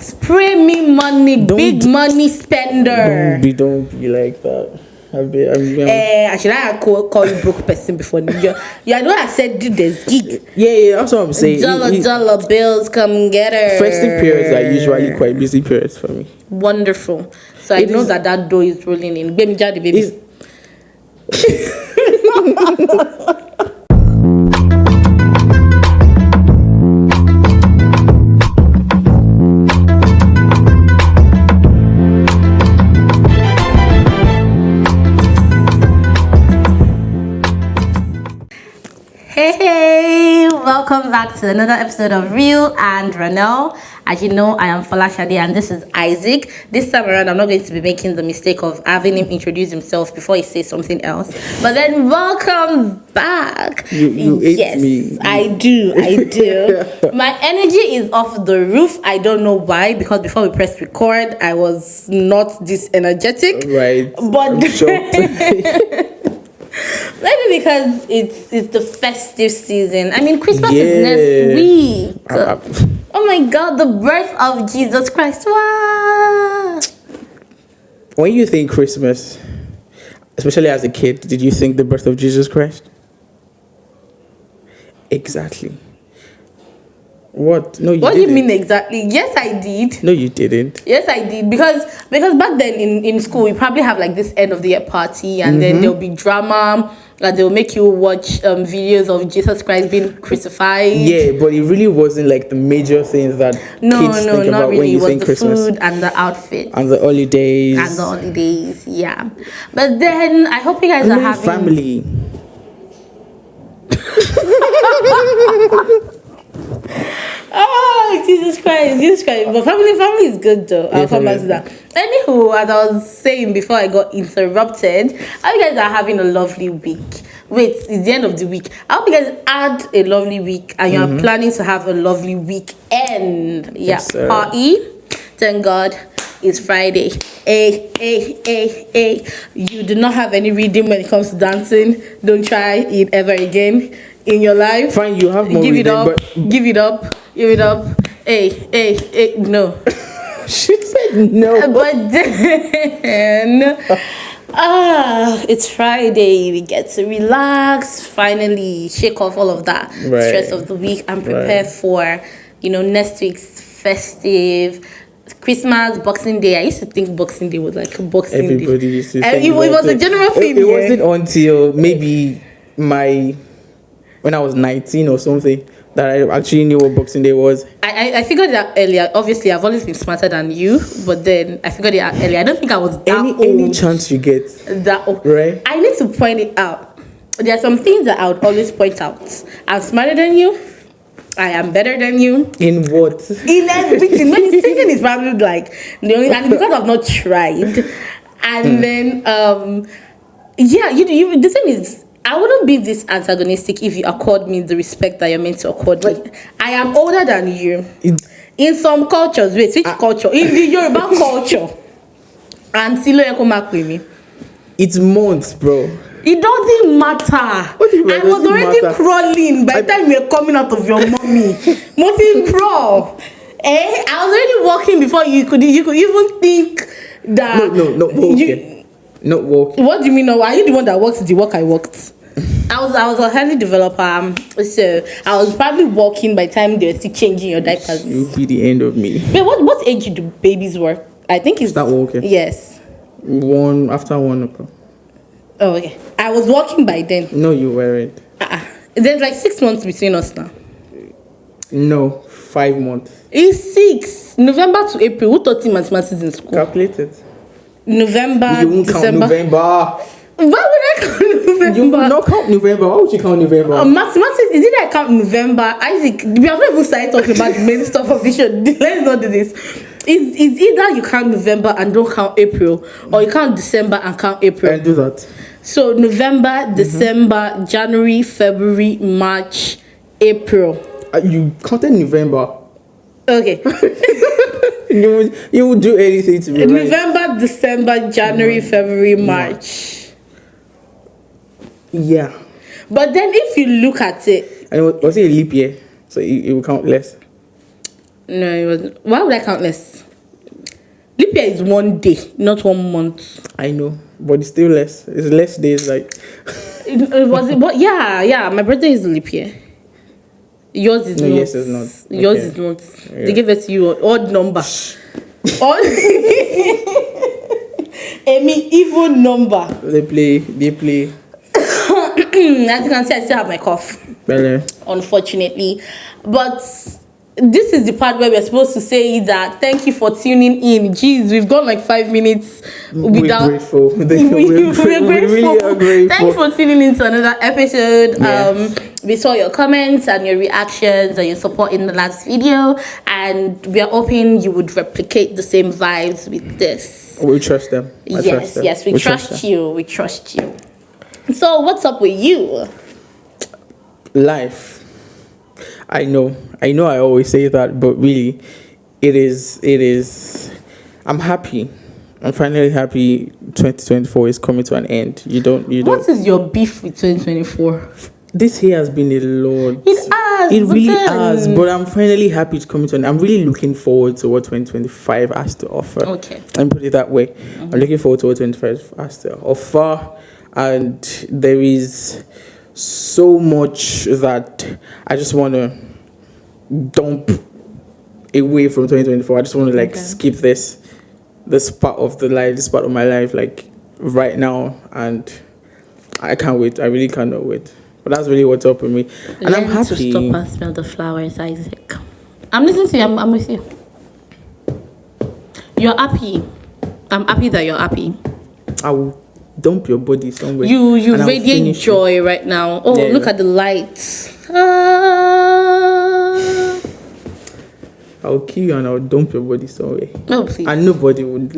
Spray me money, big money spender. Don't be like that. Should I call you broke person before you? Yeah, I know I said this gig. Yeah, that's what I'm saying. Dollar bills, come get her. Festive periods are usually quite busy periods for me. Wonderful. So I know that door is rolling in. Baby, baby. Hey, welcome back to another episode of Real and Ranel. As you know, I am Falashade and this is Isaac. This time around, I'm not going to be making the mistake of having him introduce himself before he says something else. But then, welcome back. You yes, me. I do. My energy is off the roof. I don't know why, because before we pressed record, I was not this energetic. Right. But maybe because it's the festive season. I mean, Christmas is next week. Oh my God, the birth of Jesus Christ. Wow. When you think Christmas, especially as a kid, did you think the birth of Jesus Christ? Exactly. What? No, you What didn't. do you mean exactly? Yes, I did. No, you didn't. Yes, I did. Because back then in school, we probably have like this end of the year party, and then there'll be drama, and they'll make you watch videos of Jesus Christ being crucified. Yeah, but it really wasn't like the major things that kids think about really. when you think the Christmas. Food and the outfit. And the holidays. Yeah. But then I hope you guys are having family. Oh, Jesus Christ. But family is good though. I'll come back to that. Anywho, as I was saying before I got interrupted, I hope you guys are having a lovely week. Wait, it's the end of the week. I hope you guys had a lovely week and you're planning to have a lovely weekend. Yeah, Yes, sir. party. Thank God it's Friday. Hey. You do not have any reading when it comes to dancing. Don't try it ever again in your life. Fine, you have more Give reading, Give it up. Hey, no. She said no. But then, it's Friday. We get to relax, finally shake off all of that stress of the week and prepare for, next week's festive. Christmas, Boxing Day. I used to think Boxing Day was like a Boxing Day. Everybody used to think it was a general thing. It wasn't until maybe when I was 19 or something that I actually knew what Boxing Day was. I figured it out earlier. Obviously, I've always been smarter than you, but then I figured it out earlier. I don't think I was that old. Any chance you get. That old. Right? I need to point it out. There are some things that I would always point out. I'm smarter than you. I am better than you. In what? In everything. When you're singing, it's probably like the only, and because I've not tried. And then, the thing is, I wouldn't be this antagonistic if you accord me the respect that you're meant to accord me. I am older than you. In some cultures, which culture? In the Yoruba culture. And Silo Yakomak with me. It's months, bro. It doesn't matter. I was already crawling by the time you were coming out of your mommy. Nothing crawl. I was already walking before you could even think that. No, walking. Not walking. What do you mean? No, are you the one that works the work I worked? I was a healthy developer, so I was probably walking by the time they were still changing your diapers. You'll be the end of me. Wait, what age do babies work? I think it's start walking. Yes. After 1 o'clock. Oh, okay. I was walking by then. No, you weren't. There's like 6 months between us now. No, 5 months. It's 6. November to April. Who taught you mathematics in school? Calculate it. November, you won't December. Count November. Why would I count November? You will not count November. Why would you count November? Mathematics, is it I count November? Isaac, we have not even started talking about the main stuff of this show. Let's not do this. It's either you count November and don't count April, or you count December and count April. And do that. So November, December, January, February, March, April. You counted November. Okay. You would do anything to me. November, December, January, February, March. Yeah. But then if you look at it, and was it a leap year? So it will count less. No, it wasn't. Why would I count less? Leap year is 1 day, not 1 month. I know, but it's still less. It's less days, like. It was it? But yeah. My birthday is leap year. Yours is No, not. yes, it's not. Yours Okay. is not. Yeah. They gave it to you odd number. Odd. Even number. They play. As you can see, I still have my cough. Better. Unfortunately, but this is the part where we're supposed to say that thank you for tuning in. Jeez, we've gone like 5 minutes without. We're grateful. We're grateful. We really are grateful. Thank you for tuning in to another episode. Yes. We saw your comments and your reactions and your support in the last video, and we are hoping you would replicate the same vibes with this. We trust them. Yes, we trust you. We trust you. So, what's up with you? Life. I know I always say that, but really it is I'm happy. I'm finally happy 2024 is coming to an end. You don't What is your beef with 2024? This year has been a lot. It has. It really has, but I'm finally happy it's coming to an end. I'm really looking forward to what 2025 has to offer. Okay. Let me put it that way. I'm looking forward to what 2025 has to offer, and there is so much that I just want to dump away from 2024. I just want to skip this part of my life, like right now, and I can't wait. I really cannot wait. But that's really what's up with me, and I'm happy. To stop and smell the flowers, Isaac. I'm listening to you. I'm with you. You're happy. I'm happy that you're happy. I will dump your body somewhere. You radiate joy right now. Oh, yeah, look at the lights. I'll kill you and I'll dump your body somewhere. No, please. And nobody would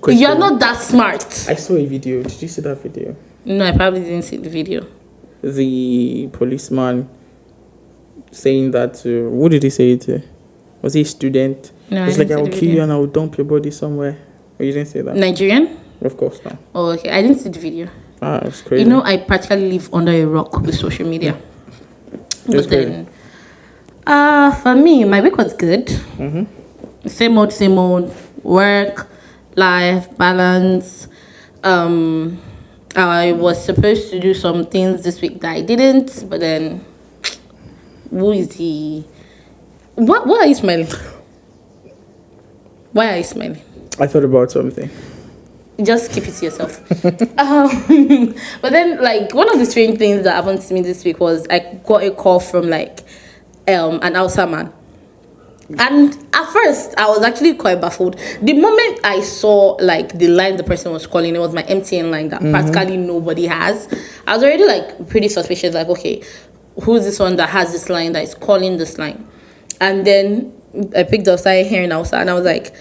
question. You're not that smart. I saw a video. Did you see that video? No, I probably didn't see the video. The policeman saying that to, what did he say it to? Was he a student? No, it's like, I will kill you and I will dump your body somewhere. Oh, you didn't say that? Nigerian? Of course not. Oh, okay. I didn't see the video. It's crazy. You know, I practically live under a rock with social media. But then, for me, my week was good. Mm-hmm. Same old. Work, life, balance. I was supposed to do some things this week that I didn't, but then, who is he? What are you smiling? Why are you smiling? I thought about something. Just keep it to yourself. But then, like, one of the strange things that happened to me this week was I got a call from, like, an Hausa man. And at first, I was actually quite baffled. The moment I saw, like, the line the person was calling, it was my MTN line that practically nobody has. I was already, like, pretty suspicious, like, okay, who's this one that has this line, that is calling this line? And then I picked up, started hearing Hausa, and I was like,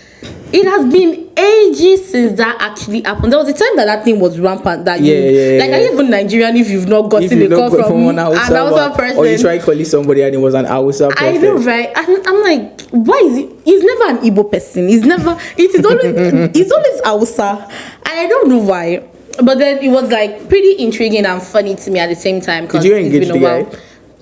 it has been ages since that actually happened. There was a time that thing was rampant. That are you even Nigerian if you've not gotten a call from an Hausa person? Or you try calling somebody and it was an Hausa person. I know, right? And I'm like, why is it? He's never an Igbo person. It's always Hausa. And I don't know why. But then it was like pretty intriguing and funny to me at the same time. Did you engage the guy?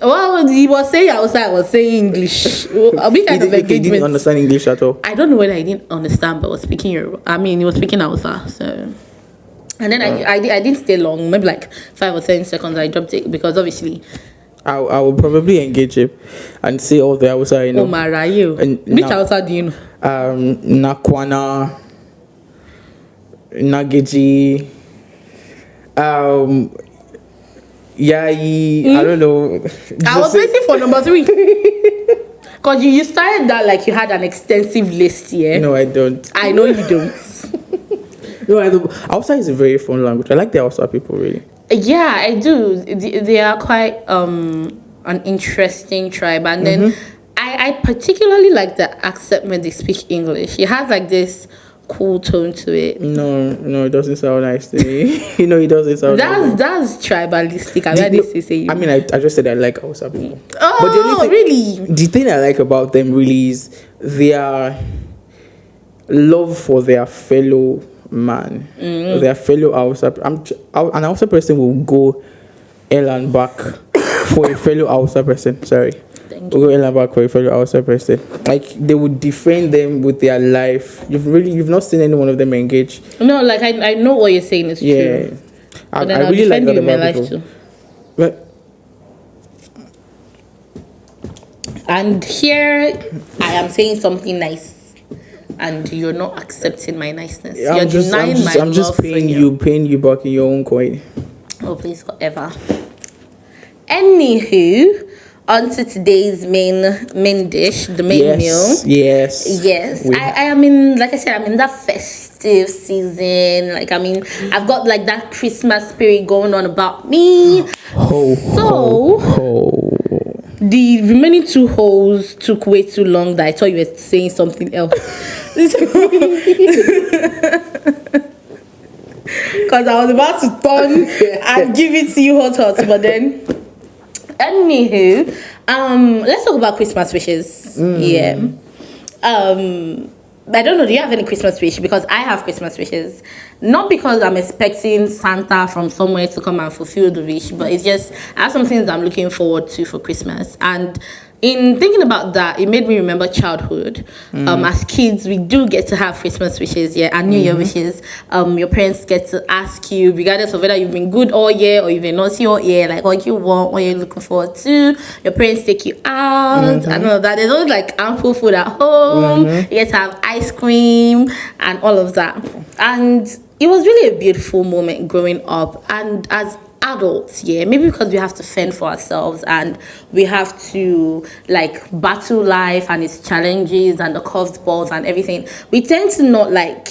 Well, he was saying Hausa, I was saying English. We kind of engagement. He didn't understand English at all. I don't know whether he didn't understand, but was speaking Yoruba. I mean, he was speaking Hausa. So, and then I didn't stay long. Maybe like 5 or 10 seconds. I dropped it because obviously, I will probably engage him and say all the Hausa I know. Omarayo. Which Hausa do you know? Nakwana, Nageji, Yai, I don't know. I was waiting for number 3. Because you started that like you had an extensive list, yeah? No, I don't. I know you don't. No, I don't. Hausa is a very fun language. I like the Hausa people, really. Yeah, I do. They are quite an interesting tribe. And then I particularly like the accent when they speak English. It has like this cool tone to it. No, it doesn't sound nice to me. It doesn't sound nice. That's tribalistic. I mean, I just said I like Hausa people. Oh, but the only thing, really? The thing I like about them really is their love for their fellow man, their fellow Hausa. An Hausa person will go hell and back for a fellow Hausa person. Sorry. Thank you. We'll go about query for your outside person. Like they would defend them with their life. You've not seen any one of them engage. No, like I know what you're saying is true. I But then I'll really like defend that you in my about life people. too. But And here I am saying something nice, and you're not accepting my niceness. You're denying my I'm just love for you. paying you back in your own coin. Oh, please, whatever. Anywho, on to today's main dish, the main meal. Yes. Yes, I am in, like I said, I'm in that festive season. Like, I mean, I've got like that Christmas spirit going on about me. The remaining 2 holes took way too long that I thought you were saying something else. Because I was about to turn and give it to you hot, but then... Anywho, let's talk about Christmas wishes. Yeah. I don't know, do you have any Christmas wish? Because I have Christmas wishes. Not because I'm expecting Santa from somewhere to come and fulfill the wish, but it's just, I have some things I'm looking forward to for Christmas. And in thinking about that, it made me remember childhood. As kids, we do get to have Christmas wishes, and New Year wishes. Your parents get to ask you, regardless of whether you've been good all year or you've been naughty all year, like what you want, what you're looking forward to. Your parents take you out and all of that. There's always like ample food at home. You get to have ice cream and all of that. And it was really a beautiful moment growing up. And as adults, maybe because we have to fend for ourselves and we have to like battle life and its challenges and the curveballs and everything, we tend to not like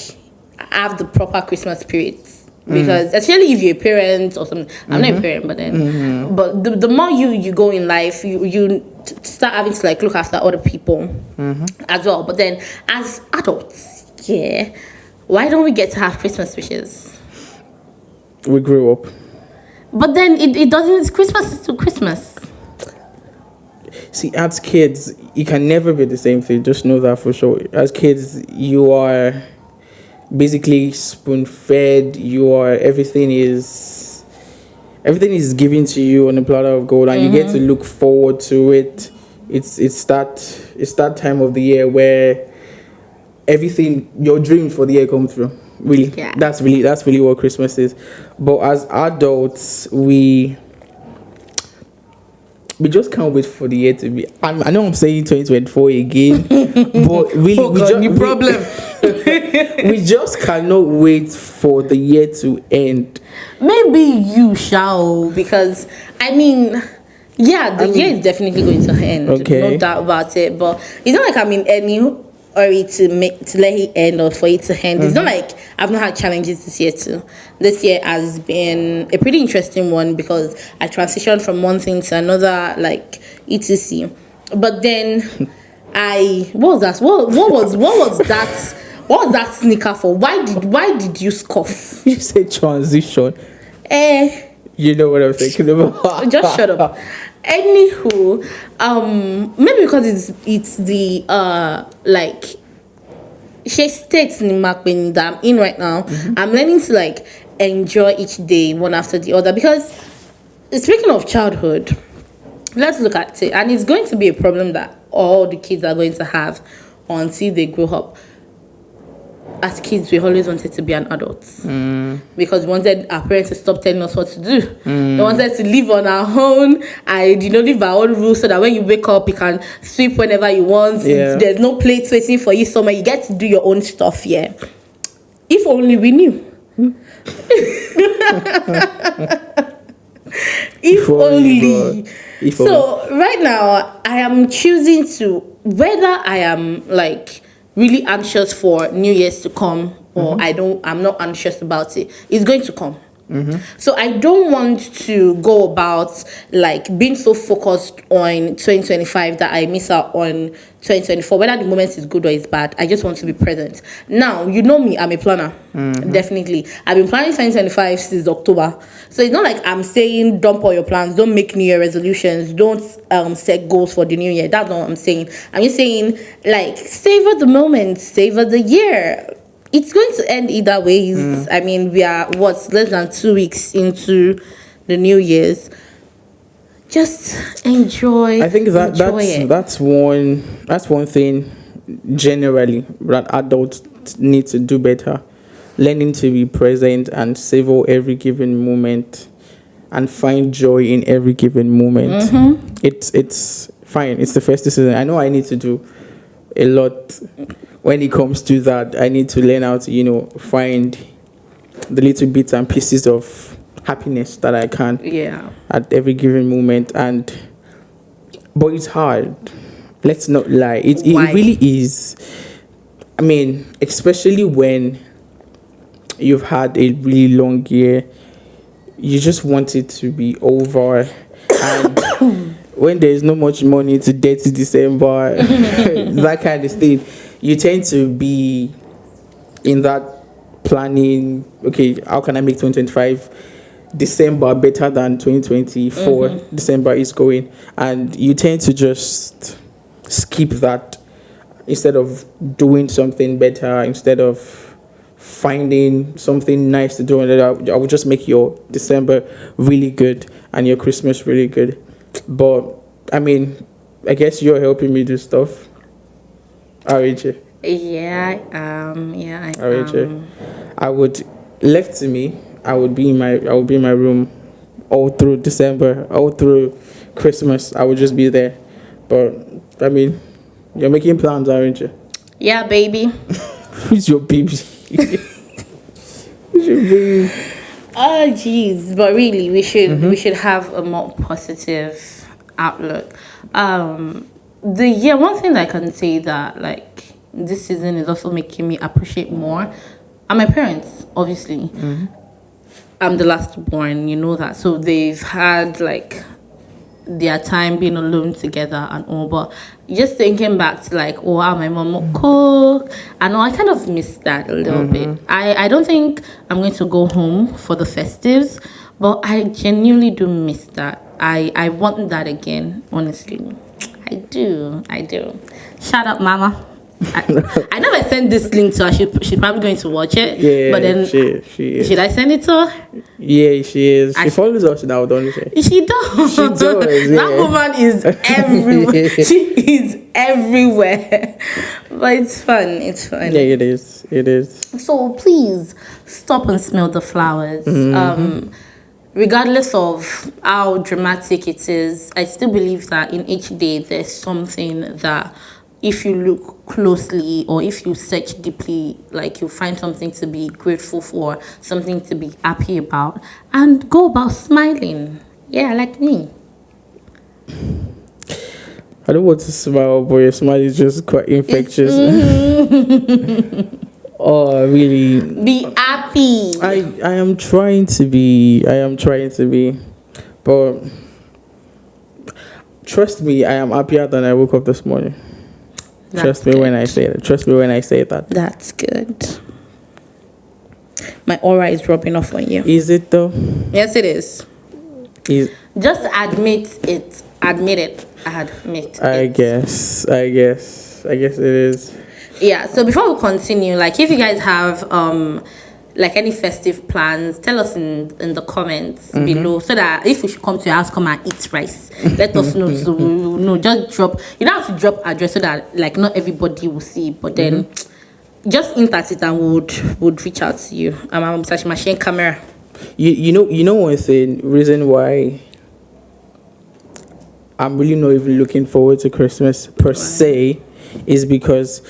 have the proper Christmas spirit. Because especially if you're a parent or something, I'm not a parent, but then but the more you go in life, you start having to like look after other people as well. But then as adults, why don't we get to have Christmas wishes? We grew up. But then it doesn't. Christmas is still Christmas. See, as kids, it can never be the same thing. Just know that for sure. As kids, you are basically spoon-fed. Everything is given to you on a platter of gold, and you get to look forward to it. It's that time of the year where everything, your dreams for the year come through. Really, that's really what Christmas is. But as adults, we just can't wait for the year to be. I know I'm saying 2024 again, but really, we just cannot wait for the year to end. Maybe you shall, because I mean, the year is definitely going to end. Okay. No doubt about it. But it's not like I'm in any hurry to let it end or for it to end. It's not like I've not had challenges this year too. This year has been a pretty interesting one because I transitioned from one thing to another, like etc. But then what was that? What was that sneaker for? Why did you scoff? You said transition. You know what I'm thinking about. Just shut up. Anywho, maybe because it's the like she states in Makbeni that I'm in right now. I'm learning to like enjoy each day one after the other, because speaking of childhood, let's look at it, and it's going to be a problem that all the kids are going to have until they grow up. As kids, we always wanted to be an adult because we wanted our parents to stop telling us what to do. They wanted to live on our own and live by our own rules, so that when you wake up, you can sweep whenever you want. There's no plates waiting for you somewhere. You get to do your own stuff. If only we knew. If only. So right now, I am choosing to, whether I am like really anxious for New Year's to come, or I'm not anxious about it. It's going to come. So I don't want to go about like being so focused on 2025 that I miss out on 2024. Whether the moment is good or it's bad, I just want to be present. Now, you know me, I'm a planner. Definitely. I've been planning 2025 since October. So it's not like I'm saying dump all your plans, don't make New Year resolutions, don't set goals for the new year. That's not what I'm saying. I'm just saying, like, savor the moment, savor the year. It's going to end either ways. I mean, we are less than 2 weeks into the New Year's. just enjoy. I think enjoy that's one thing generally that adults need to do better. Learning to be present and savor every given moment and find joy in every given moment. It's fine. It's the first season. I know I need to do a lot when it comes to that. I need to learn how to, find the little bits and pieces of happiness that I can at every given moment. But it's hard. Let's not lie. It really is. I mean, especially when you've had a really long year, you just want it to be over. And when there's not much money to get to December, that kind of thing, you tend to be in that planning. Okay, how can I make 2025 December better than 2024 December is going? And you tend to just skip that instead of doing something better, instead of finding something nice to do, and I would just make your December really good and your Christmas really good. But I mean, I guess you're helping me do stuff, aren't you? Yeah, I would, left to me, I would be in my room all through December, all through Christmas. I would just be there. But I mean, you're making plans, aren't you? Yeah, baby. Who's your baby? Oh jeez, but really we should have a more positive outlook. One thing that I can say that like this season is also making me appreciate more are my parents, obviously. I'm the last born, you know that, so they've had like their time being alone together and all, but just thinking back to like, oh wow, my mom will cook, and I kind of miss that a little bit. I don't think I'm going to go home for the festives, but I genuinely do miss that. I want that again, honestly. I do. Shout out mama. I know I sent this link to her. She's probably going to watch it. Yeah, but then she is. Should I send it to her? Yeah, she is. She follows us now, don't she? She does. She does. Yeah. That woman is everywhere. She is everywhere. But it's fun. It's fun. Yeah, it is. It is. So please stop and smell the flowers. Regardless of how dramatic it is, I still believe that in each day there's something that, if you look closely or if you search deeply, like, you find something to be grateful for, something to be happy about, and go about smiling. Yeah, like me. I don't want to smile, but your smile is just quite infectious. Oh, really? Be happy. I am trying to be. But trust me, I am happier than I woke up this morning. Trust me when I say that. That's good. My aura is rubbing off on you. Is it though? Yes, it is. Just admit it. I guess it is. Yeah, so before we continue, like, if you guys have like any festive plans, tell us in the comments below, so that if we should come to your house, come and eat rice, let us know. So we will know. Just drop, you don't have to drop address, so that like not everybody will see, but then just hint at it and would reach out to you. I'm such machine camera. You know one thing, reason why I'm really not even looking forward to Christmas per se is because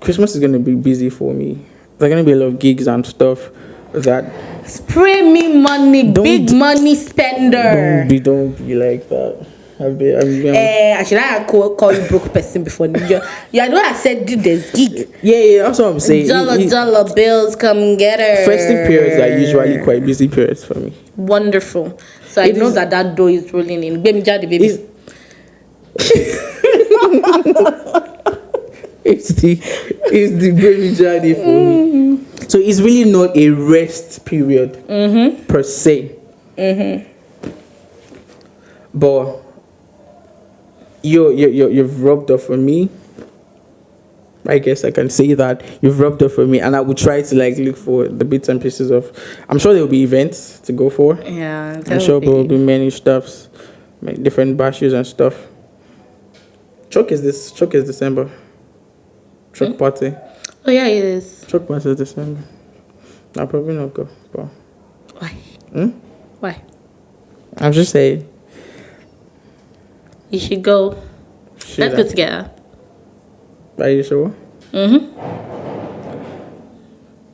Christmas is going to be busy for me. There are going to be a lot of gigs and stuff that... Spray me money, big money spender. Don't be like that. Should I call you broke person before? You are the one that said, dude, there's gig. Yeah, that's what I'm saying. Dollar bills, come get her. Festive periods are usually quite busy periods for me. Wonderful. So I know that door is rolling in. Baby, baby. It's the baby journey for me. So it's really not a rest period per se. But you've rubbed off on me. I guess I can say that you've rubbed off on me, and I will try to like look for the bits and pieces of. I'm sure there will be events to go for. Yeah, I'm sure there will be many make different bashes and stuff. Choke is December. Choke party. Oh yeah, it is. Choke party is December. I'll probably not go. But... Why? Why? I'm just saying. You should go. Let's go together. Are you sure?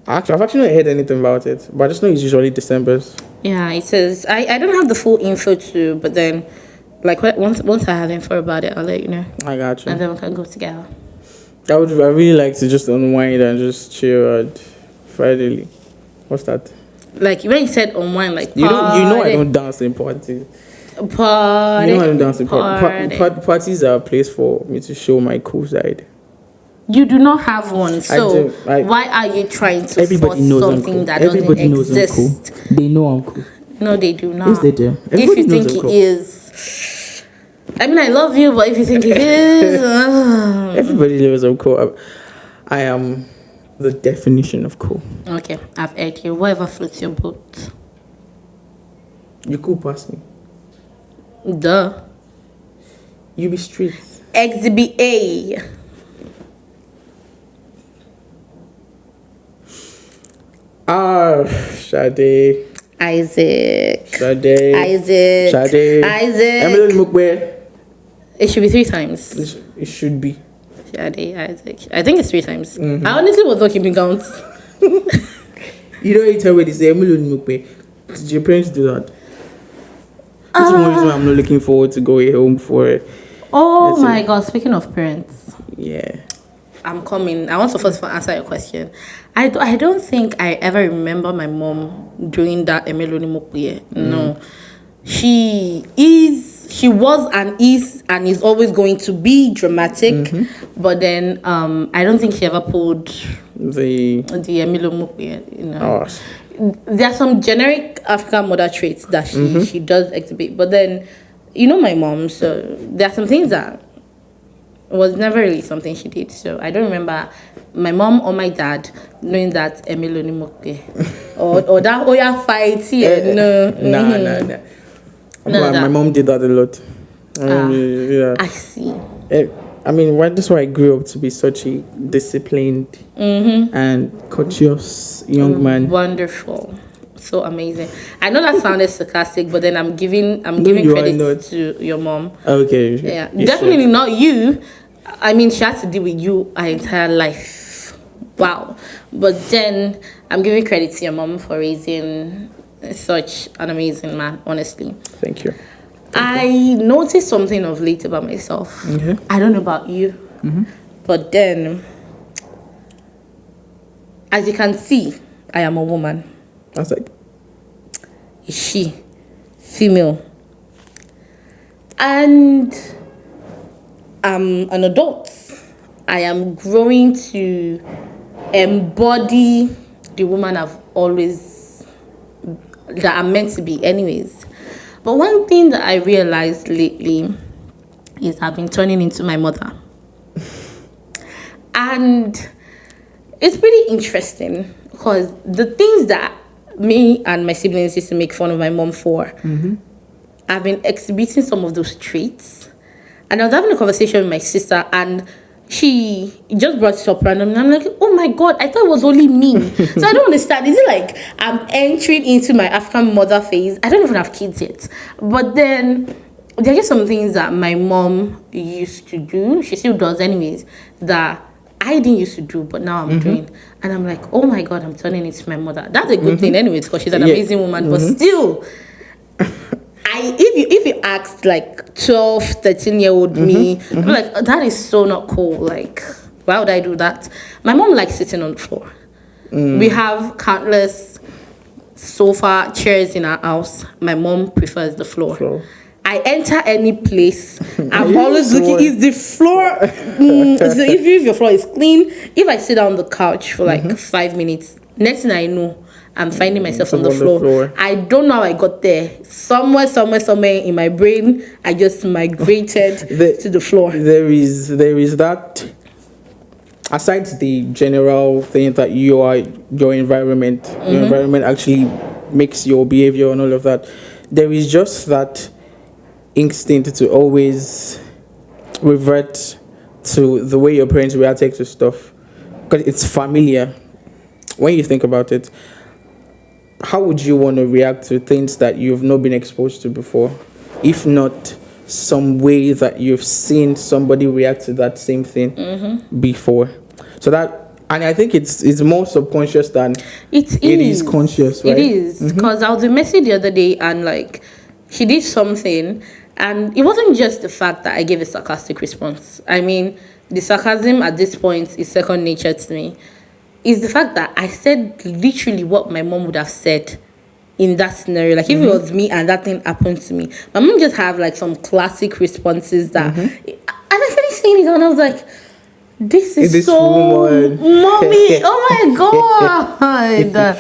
Actually, I've actually not heard anything about it, but I just know it's usually December's. Yeah, it says I don't have the full info too, but then like once I have info about it, I'll let you know. I got you. And then we can go together. I really like to just unwind and just chill at Friday. What's that? Like when you said unwind, like you know I don't dance in parties. Party. You know I don't dance in parties are a place for me to show my cool side. You do not have one, so why are you trying to force something that doesn't exist? Knows I'm cool. They know I'm cool. No, they do not. Yes, they do. If you think it is, I mean, I love you, but if you think it is, everybody knows I'm cool. I am the definition of cool. Okay, I've heard you. Whatever floats your boat. You cool past me. Duh. You be street. Exhibit A. Sade. Isaac. Sade. Isaac. Sade. Isaac. Emily Mukwe. It should be 3 times. It should be. Sade, Isaac. I think it's 3 times. I honestly was not keeping count. You know, you tell me they say Emily Mukwe. Did your parents do that? That's one reason I'm not looking forward to going home for it. Oh my God! Speaking of parents. Yeah. I'm coming. I want to first answer your question. I don't think I ever remember my mom doing that Emeloni Mokuye. No. She was and is always going to be dramatic. But then I don't think she ever pulled the Emelo Mokuye, you know. Oh. There are some generic African mother traits that she does exhibit. But then, you know my mom, so there are some things that was never really something she did. So I don't remember my mom or my dad knowing that Emiloni Moke or that Oya fight here. No. My mom did that a lot. Yeah. I see. I mean, that's why I grew up to be such a disciplined and courteous young man. Wonderful. So amazing. I know that sounded sarcastic, but then I'm giving credit to your mom. Okay. Yeah. Definitely not you. I mean, she has to deal with you her entire life. Wow. But then I'm giving credit to your mom for raising such an amazing man, honestly. Thank you. I noticed something of late about myself. I don't know about you. But then, as you can see, I am a woman. I was like, is she female? And I'm an adult. I am growing to embody the woman that I'm meant to be anyways. But one thing that I realized lately is I've been turning into my mother. And it's pretty interesting because the things that me and my siblings used to make fun of my mom for, I've been exhibiting some of those traits. And I was having a conversation with my sister and she just brought it up randomly. I'm like, oh my God, I thought it was only me. So I don't understand. Is it like I'm entering into my African mother phase? I don't even have kids yet. But then there are just some things that my mom used to do. She still does anyways, that I didn't used to do, but now I'm doing. And I'm like, oh my God, I'm turning into my mother. That's a good thing anyways, because she's an amazing woman. But still, if you asked like 12, 13-year-old me, I'm like, that is so not cool. Like, why would I do that? My mom likes sitting on the floor. We have countless sofa chairs in our house. My mom prefers the floor. I enter any place, I'm always looking, is the floor, so if your floor is clean, if I sit down on the couch for like 5 minutes, next thing I know, I'm finding myself on the floor. I don't know how I got there. Somewhere in my brain, I just migrated to the floor. There is that, aside the general thing that your environment actually makes your behavior and all of that, there is just that instinct to always revert to the way your parents reacted to stuff because it's familiar. When you think about it, how would you want to react to things that you've not been exposed to before, if not some way that you've seen somebody react to that same thing before? So that, and I think it's more subconscious than it is conscious, right? It is, because I was with Messi the other day, and like she did something, and it wasn't just the fact that I gave a sarcastic response. I mean, the sarcasm at this point is second nature to me. Is the fact that I said literally what my mom would have said in that scenario. Like if it was me and that thing happened to me, my mom just have like some classic responses that, and I finished saying it and I was like, this is so woman. Mommy, oh my god.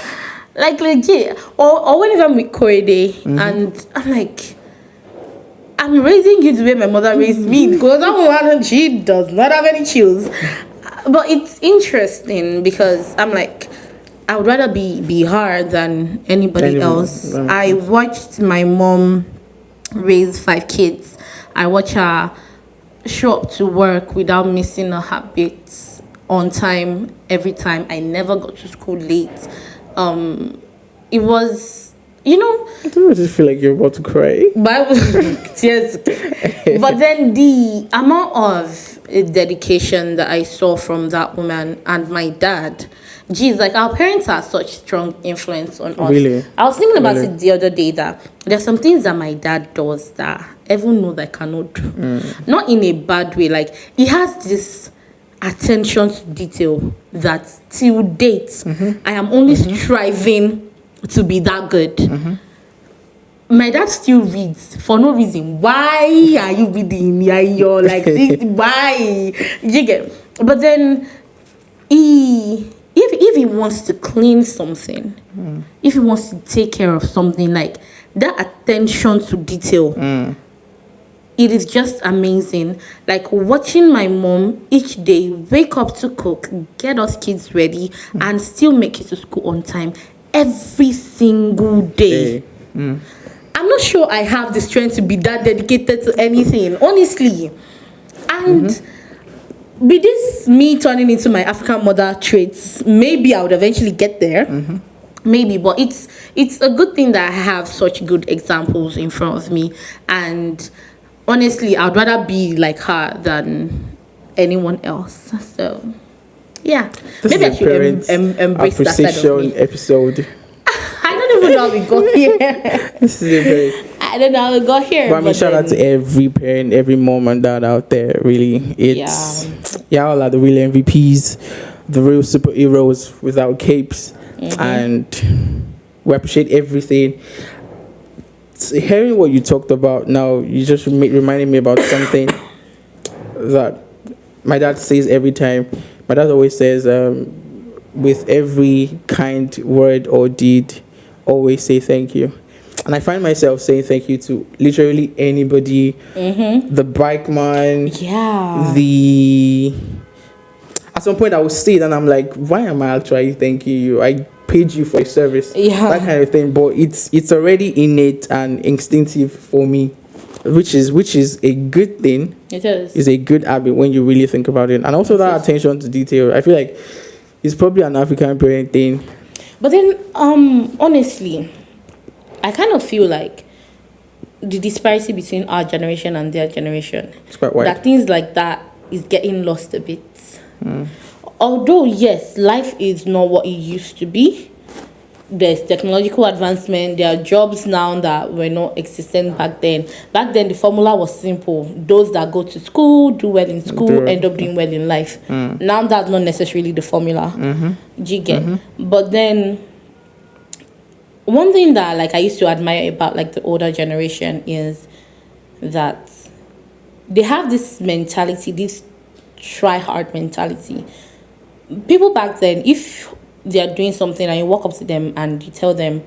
Like legit. Or whenever I'm with Korede and I'm like, I'm raising you the way my mother raised me, because that woman, she does not have any chills. But it's interesting because I'm like, I would rather be her than anybody else. I watched my mom raise 5 kids. I watched her show up to work without missing a heartbeat, on time, every time. I never got to school late. It was, you know, I don't just feel like you're about to cry. Tears. But then the amount of dedication that I saw from that woman and my dad, geez, like our parents are such strong influence on us. Really? I was thinking about it the other day that there's some things that my dad does that everyone knows I cannot do. Not in a bad way. Like he has this attention to detail that till date I am only striving to be that good. My dad still reads for no reason. Why are you reading? Yeah, you're like this. Why? You get? But then if he wants to clean something, if he wants to take care of something, like that attention to detail, it is just amazing. Like watching my mom each day wake up to cook, get us kids ready, and still make it to school on time every single day. I'm not sure I have the strength to be that dedicated to anything, honestly. And with this me turning into my African mother traits, maybe I would eventually get there. Maybe, but it's a good thing that I have such good examples in front of me. And honestly, I'd rather be like her than anyone else. So, yeah. This maybe I should embrace that side of me. Episode. I don't even know how we got here. This is a very... I don't know how we got here. But I mean, shout out to every parent, every mom and dad out there. Really, it's y'all are the real MVPs, the real superheroes without capes, and we appreciate everything. Hearing what you talked about now, you just reminded me about something that my dad says every time. My dad always says, with every kind word or deed, always say thank you. And I find myself saying thank you to literally anybody. The bike man. Yeah. At some point I will see it and I'm like, why am I actually thanking you? I paid you for a service. Yeah. That kind of thing. But it's already innate and instinctive for me, which is a good thing. It is. It's a good habit when you really think about it. And also that attention to detail. I feel like it's probably an African parent thing. But then, honestly, I kind of feel like the disparity between our generation and their generation, it's quite wide. That things like that is getting lost a bit. Although, yes, life is not what it used to be. There's technological advancement. There are jobs now that were not existent back then. Back then, the formula was simple. Those that go to school, do well in school, end up doing well in life. Now, that's not necessarily the formula. Do you get? But then, one thing that like I used to admire about like the older generation is that they have this mentality, this try-hard mentality. People back then, if they are doing something and you walk up to them and you tell them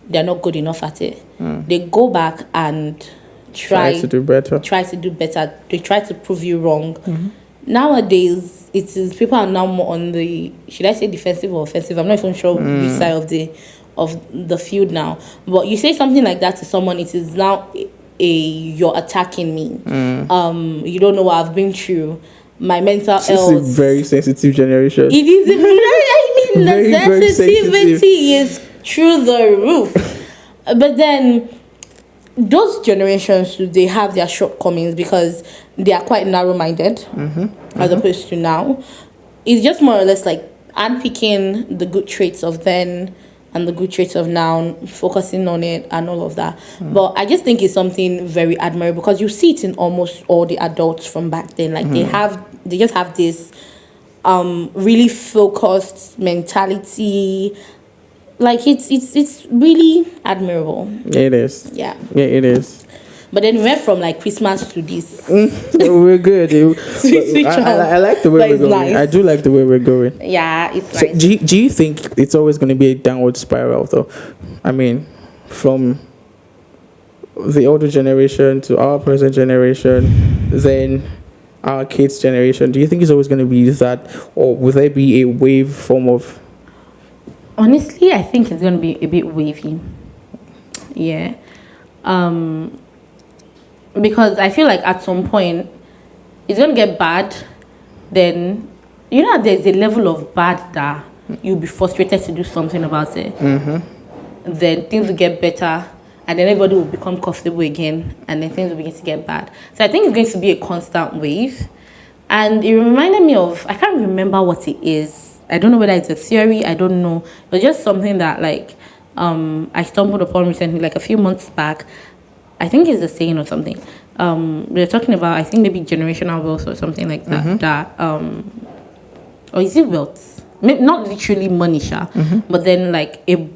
they're not good enough at it, they go back and try to do better. They try to prove you wrong. Nowadays, it is people are now more on the, should I say defensive or offensive? I'm not even sure which side of the field now. But you say something like that to someone, it is now you're attacking me. You don't know what I've been through. My mental This health. is a very sensitive generation. It is a very, Very, the very sensitivity is through the roof. But then those generations, they have their shortcomings because they are quite narrow-minded as opposed to now. It's just more or less like unpicking the good traits of then and the good traits of now, focusing on it and all of that. But I just think it's something very admirable because you see it in almost all the adults from back then. Like they just have this really focused mentality. Like it's really admirable. It is. Yeah, it is. But then we went from like Christmas to this. We're good. I like the way we're going. Nice. I do like the way we're going. Yeah, it's So nice. do you think it's always going to be a downward spiral though? I mean, from the older generation to our present generation, then our kids' generation. Do you think it's always going to be that, or will there be a wave form of? Honestly, I think it's going to be a bit wavy. Yeah. Because I feel like at some point it's going to get bad. Then, you know, there's a level of bad that you'll be frustrated to do something about it. Then things will get better. And then everybody will become comfortable again. And then things will begin to get bad. So I think it's going to be a constant wave. And it reminded me of, I can't remember what it is. I don't know whether it's a theory. I don't know. But just something that like I stumbled upon recently, like a few months back. I think it's a saying or something. We're talking about, I think maybe generational wealth or something like that. Or is it wealth? Maybe not literally money, but then like a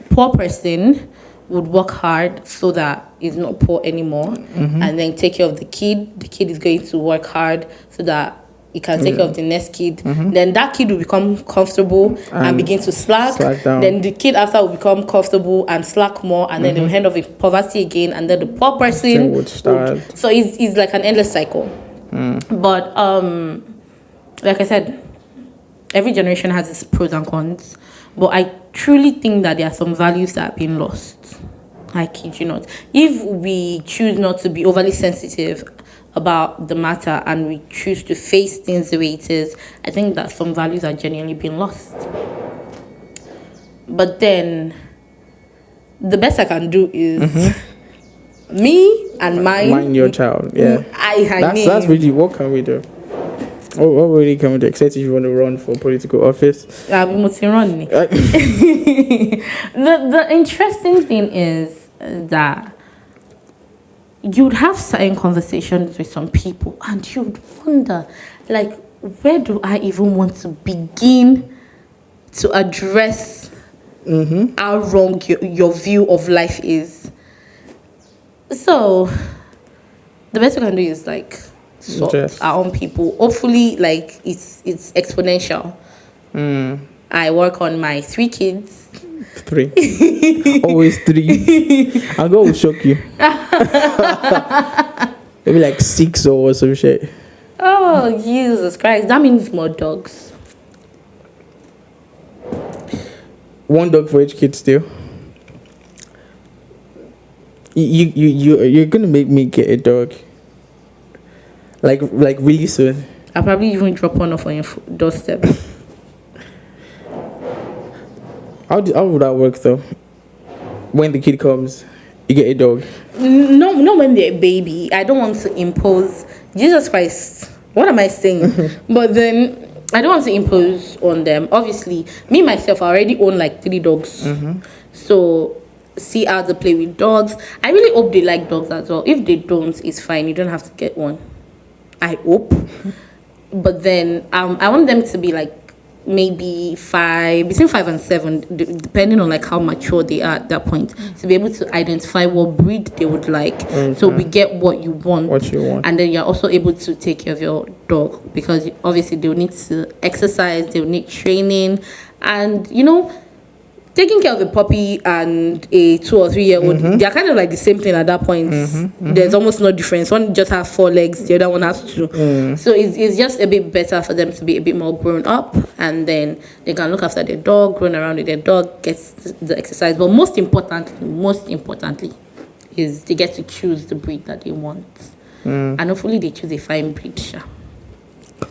poor person would work hard so that he's not poor anymore, and then take care of the kid. The kid is going to work hard so that he can take care of the next kid. Then that kid will become comfortable and begin to slack down. Then the kid after will become comfortable and slack more, and then they will end up in poverty again, and then the poor person would start. So it's like an endless cycle. But like I said, every generation has its pros and cons. But I truly think that there are some values that have been lost. I kid you not. If we choose not to be overly sensitive about the matter and we choose to face things the way it is, I think that some values are genuinely being lost. But then the best I can do is me and mine. Mind your child. Yeah. That's really, what can we do? What really can we do? Except if you want to run for political office. I'll be running. The interesting thing is that you'd have certain conversations with some people and you'd wonder, like, where do I even want to begin to address how wrong your view of life is? So the best we can do is like sort our own people. Hopefully, like it's exponential. I work on my 3 kids. 3. Always 3. I'll go shock you. Maybe like 6 or some shit. Oh, Jesus Christ. That means more dogs. 1 dog for each kid still. You're gonna make me get a dog. Like really soon. I'll probably even drop one off on your doorstep. How would that work though? When the kid comes, you get a dog. No, not when they're a baby. I don't want to impose. Jesus Christ, what am I saying? But then I don't want to impose on them. Obviously, me myself, I already own like 3 dogs. So see how they play with dogs. I really hope they like dogs as well. If they don't, it's fine. You don't have to get one. I hope. But then I want them to be like maybe between 5 and 7, depending on like how mature they are at that point, to be able to identify what breed they would like. So we get what you want, and then you're also able to take care of your dog, because obviously they'll need to exercise, they'll need training, and you know, taking care of a puppy and a 2 or 3 year old, they're kind of like the same thing at that point. There's almost no difference. One just has 4 legs, the other one has 2. So it's just a bit better for them to be a bit more grown up, and then they can look after their dog, run around with their dog, get the exercise. But most importantly, is they get to choose the breed that they want. And hopefully they choose a fine breed. Sure.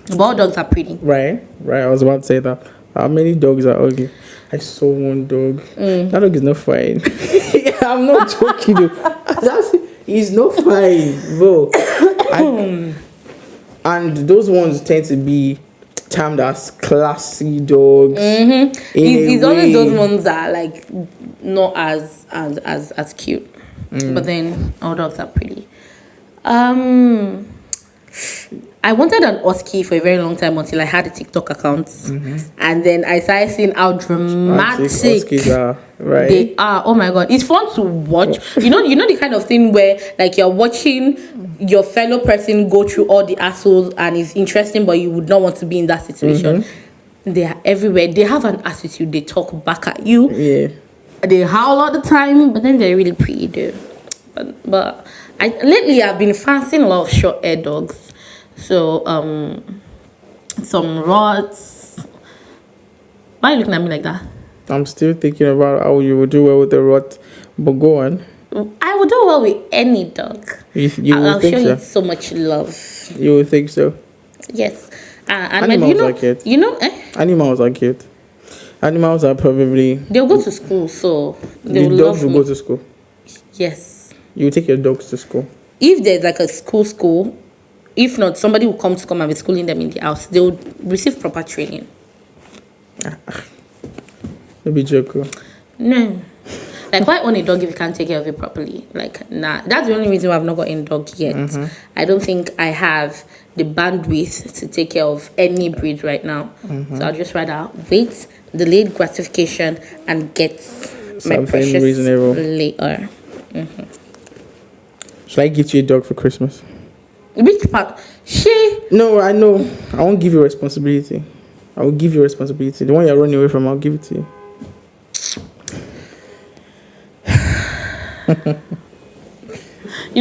But all dogs are pretty. Right. I was about to say that. How many dogs are ugly? I saw one dog. That dog is not fine. I'm not joking. He's not fine, bro. And those ones tend to be termed as classy dogs. He's always those ones that are like not as cute. But then all dogs are pretty. I wanted an husky for a very long time until I had a TikTok account, and then I started seeing how dramatic huskies are. Right. They are. Oh my god, it's fun to watch. You know the kind of thing where like you're watching your fellow person go through all the assholes, and it's interesting, but you would not want to be in that situation. They are everywhere. They have an attitude. They talk back at you. Yeah. They howl all the time, but then they're really pretty, though. But lately I've been fancying a lot of short-haired dogs. So some rots. Why are you looking at me like that? I'm still thinking about how you would do well with the rot, but go on. I would do well with any dog. I'll show you so much love. You would think so? Yes. And animals are cute. Animals are cute. Animals are probably... They'll go to school, so they will dogs love will me. go to school? Yes. You take your dogs to school? If there's like a school, if not, somebody will come and be schooling them in the house. They will receive proper training. Maybe joke. No. Like, why own a dog if you can't take care of it properly? Like, nah. That's the only reason why I've not gotten a dog yet. I don't think I have the bandwidth to take care of any breed right now. So I'll just rather wait, delayed gratification, and get my precious reasonable later. Should I give you a dog for Christmas? Which part? No, I know. I won't give you responsibility. I will give you responsibility. The one you're running away from, I'll give it to you.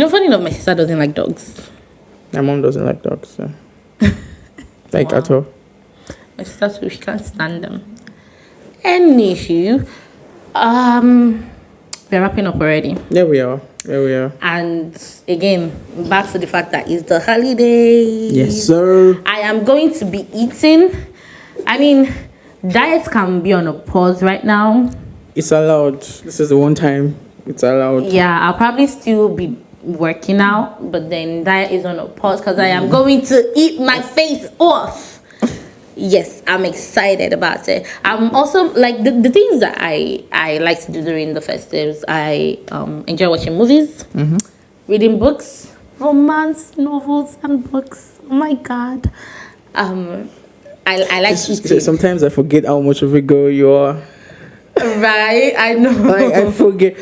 Funny enough, my sister doesn't like dogs. My mom doesn't like dogs, so. At all. My sister too, she can't stand them. Anywho, we're wrapping up already. There we are. And again, back to the fact that it's the holidays. Yes, sir. I am going to be eating. I mean, diets can be on a pause right now. It's allowed. This is the one time it's allowed. Yeah, I'll probably still be working out, but then diet is on a pause because I am going to eat my face off. Yes, I'm excited about it. I'm also like the things that I like to do during the festives. I enjoy watching movies, reading books, romance novels and books. Oh my god. I like eating. Sometimes I forget how much of a girl you are. Right, I know. Like I forget.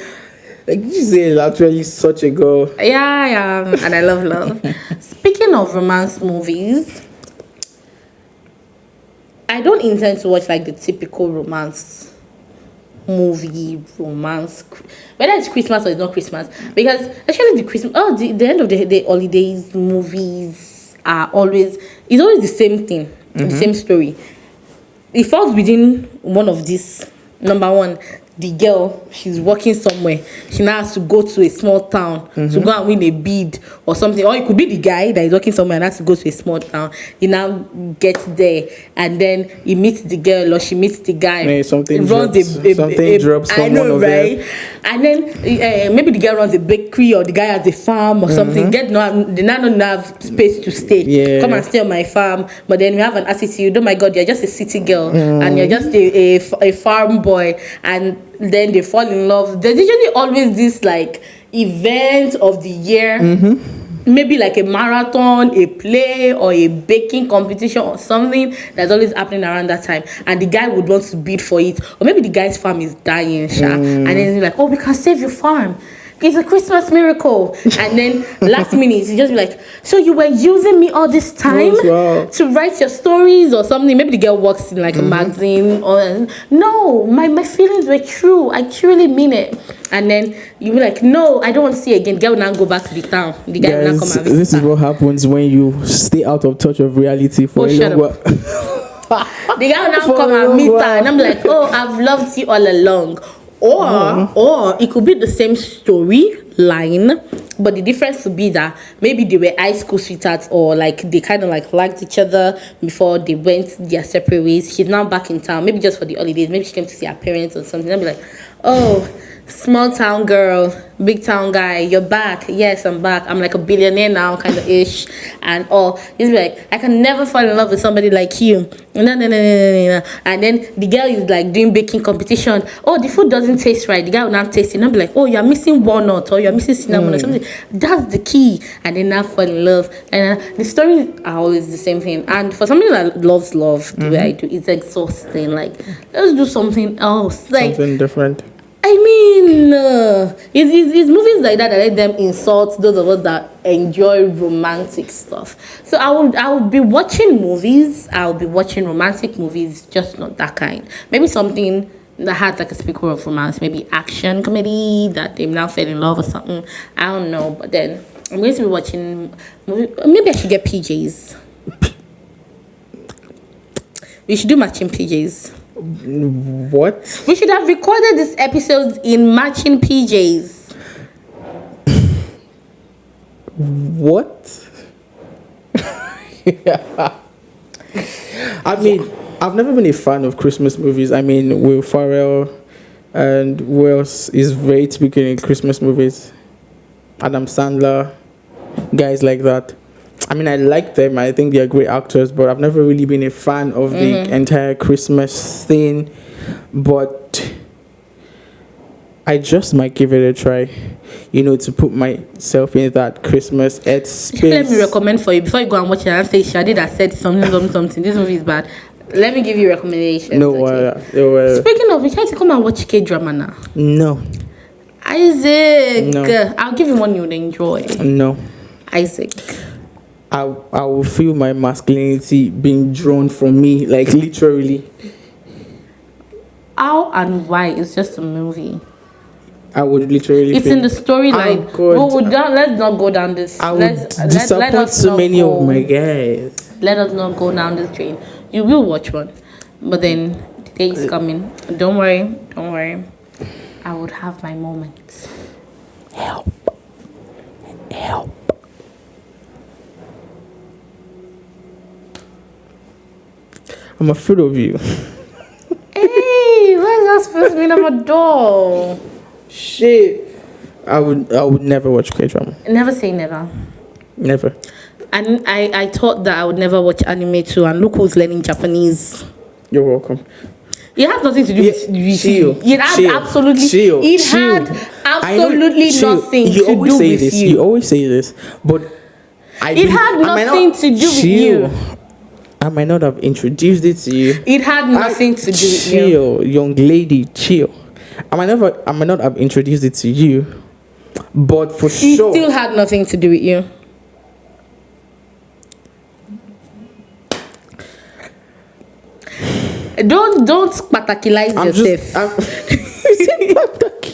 Like you say, is actually such a girl. Yeah, I am, and I love. Speaking of romance movies, I don't intend to watch like the typical romance movie, whether it's Christmas or it's not Christmas, because actually the end of the holidays movies are always the same thing, the same story. It falls within one of these. Number one, the girl, she's working somewhere. She now has to go to a small town to go and win a bid or something. Or it could be the guy that is working somewhere and has to go to a small town. He now gets there and then he meets the girl or she meets the guy. Yeah, something drops from I know, one of right? them. And then maybe the girl runs a bakery or the guy has a farm or something. They now don't have space to stay. Yeah. Come and stay on my farm. But then we have an attitude. Oh my God, you're just a city girl and you're just a farm boy. And then they fall in love. There's usually always this like event of the year, maybe like a marathon, a play, or a baking competition or something that's always happening around that time, and the guy would want to bid for it, or maybe the guy's farm is dying, and then he's like, oh, we can save your farm. It's a Christmas miracle. And then last minute, you just be like, so you were using me all this time to write your stories or something? Maybe the girl works in like a magazine. Or no, my feelings were true. I truly mean it. And then you be like, no, I don't want to see it again. The girl will now go back to the town. The guy will now come and visit. This is what happens when you stay out of touch of reality for a long while. The guy will now come and meet her. And I'm like, oh, I've loved you all along. Or it could be the same story, line, but the difference would be that maybe they were high school sweethearts, or like they kind of like liked each other before they went their separate ways. She's now back in town, maybe just for the holidays. Maybe she came to see her parents or something. I'll be like, oh, small town girl, big town guy, you're back. Yes, I'm back. I'm like a billionaire now, kind of ish, and all. He's like, I can never fall in love with somebody like you. No. And then the girl is like doing baking competition. Oh, the food doesn't taste right. The guy will not taste it. And I'll be like, oh, you're missing walnut, or you're missing cinnamon or something. That's the key. And then now fall in love. And the stories are always the same thing. And for somebody that loves love, the way I do, it's exhausting. Like, let's do something else. Like, something different. I mean, it's movies like that let them insult those of us that enjoy romantic stuff. So I would be watching movies. I'll be watching romantic movies, just not that kind. Maybe something that has like a speaker of romance, maybe action comedy that they now fell in love or something. I don't know, but then I'm going to be watching movie. Maybe I should get PJs. We should do matching PJs. What? We should have recorded this episode in matching PJs. What? I mean, I've never been a fan of Christmas movies. I mean, Will Ferrell and who else is very typical in Christmas movies? Adam Sandler, guys like that. I mean, I like them. I think they're great actors, but I've never really been a fan of the entire Christmas thing. But I just might give it a try, to put myself in that Christmas space. Let me recommend for you before you go and watch it and say, Shadi that said something. This movie is bad. Let me give you recommendations. No, Speaking of, we try to come and watch K-drama now. No. Isaac. No. I'll give you one you would enjoy. No. Isaac. I will feel my masculinity being drawn from me, like literally. How and why? It's just a movie. I would literally. It's in the storyline. Let's not go down this. I would disappoint so many of my guys. Let us not go down this train. You will watch one, but then the day is coming. Don't worry. I would have my moments. Help. I'm afraid of you. Hey, where's that supposed to mean? I'm a doll. Shit. I would never watch K-drama. Never say never. Never. And I thought that I would never watch anime too, and look who's learning Japanese. You're welcome. It has nothing to do with you. It had absolutely nothing to do with you. You always say this, but it had nothing to do with you. I might not have introduced it to you. It had nothing to do with you. Chill, young lady, chill. I might not have introduced it to you, but for sure. It still had nothing to do with you. Don't spectacularize yourself.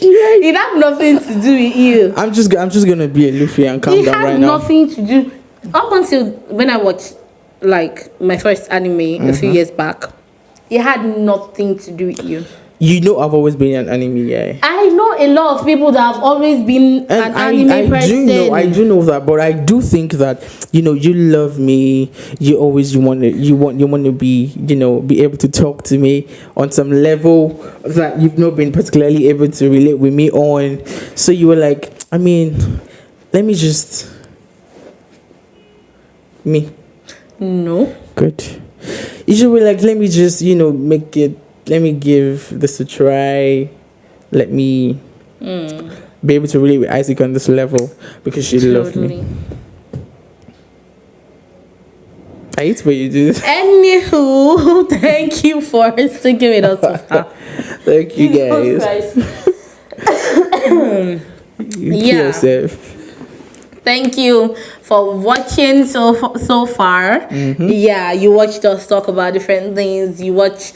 It had nothing to do with you. I'm just gonna be a Luffy and calm down right now. It had nothing to do. Up until when I watched like my first anime a few years back, it had nothing to do with you. I've always been an anime guy. I know a lot of people that have always been an anime person. I do know that, but I do think that you love me. You want to be be able to talk to me on some level that you've not been particularly able to relate with me on. So you were like, I mean, let me just me. No. Good. You should be like, let me just make it. Let me give this a try. Let me be able to relate with Isaac on this level because she loved me. I hate what you do. Anywho, thank you for sticking with us so far. Thank you guys. Yourself. Thank you for watching so far. Yeah, you watched us talk about different things. You watch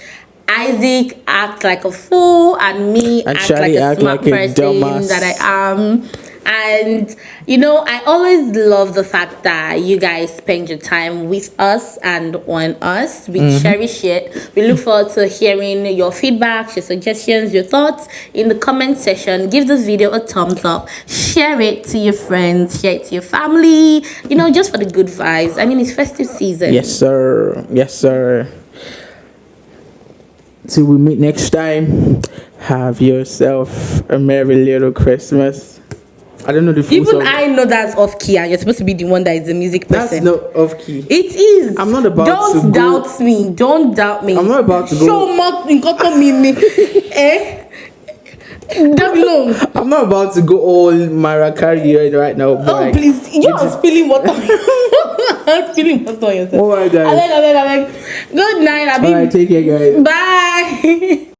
Isaac act like a fool and me act like a smart person that I am. And you know, I always love the fact that you guys spend your time with us and on us. We cherish it. We look forward to hearing your feedback, your suggestions, your thoughts in the comment section. Give this video a thumbs up, share it to your friends, share it to your family, you know, just for the good vibes. I mean, it's festive season. Yes, sir. Yes, sir. Till we meet next time, have yourself a merry little Christmas. I don't know the full Even song. I know that's off key, and you're supposed to be the one that is the music person. That's not off key. It is. I'm not about Don't to go. doubt me. Don't doubt me. I'm not about to go. Show more in me. Eh? I'm not about to go all Mariah Carey right now. Oh, please. You're spilling water. Spilling water on yourself. Alright, guys. Good night. Alright, take care, guys. Bye.